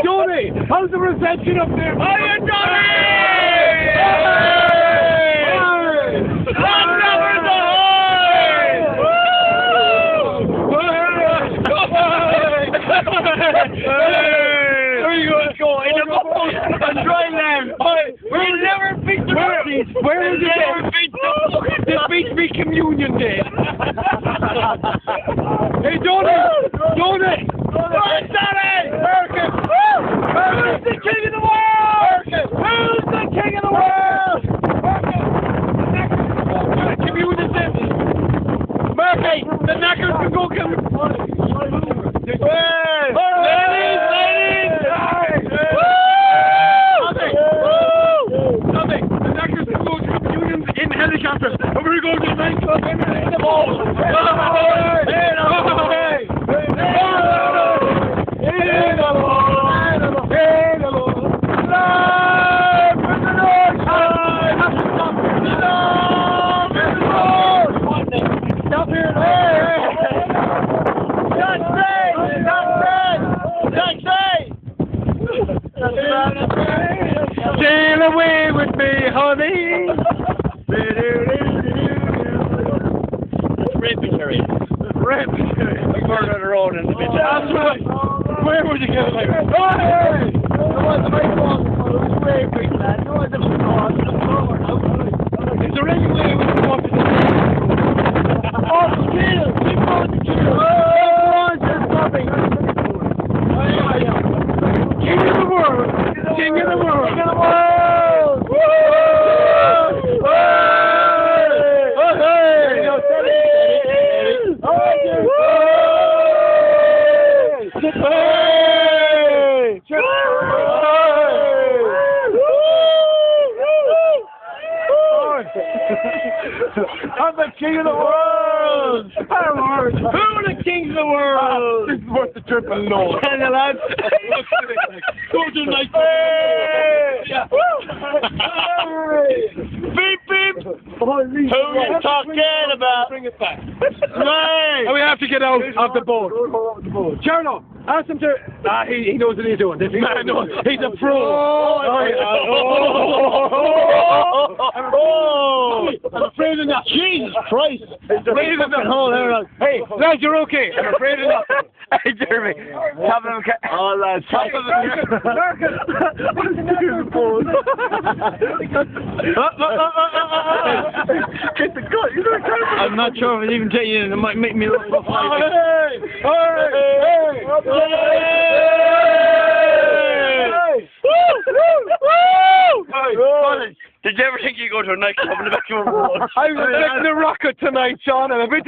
Johnny, how's the reception up there? Hiya, Johnny! Where you going to go? In the boat on dry land. We'll never beat the Nazis. Where is it? The beach be communion day. Hey, Johnny! Johnny! Where's Johnny? Who's the king of the world? Who's the king of the world? Communion day. Murphy, the knackers can go communion. In helicopters, and we're going to the nightclub in the ball. Stop here. Sail away with me, honey. Rapatory. We murdered our own in the bitch. That's right. Where would you get it like that? Hey! No one's the right one. It was raping, man. No one's the right one. Is there any way we can walk to the Oh, the kill! Keep going to kill! Oh, just nothing. King of the world! King of the world! King of the world! Woo! I'm the king of the world! Who are the kings of the world? This is worth the trip alone. And the lads. Go to the night. Beep, beep. Who are you talking about? Bring it back. Right. And we have to get out of the boat. Cherno, ask him to... he knows what he's doing. This man knows. He's a pro. I'm afraid of that. Jesus Christ. Hey, lads, you're okay. I'm afraid of that. Hey, Jeremy. Top of the oh, lads. Top of the Get the gut. I'm not sure if it's even taking it. It might make me look like Did you ever think you'd go to a nightclub in the back of a road? I was expecting a rocket tonight, Sean, and a bit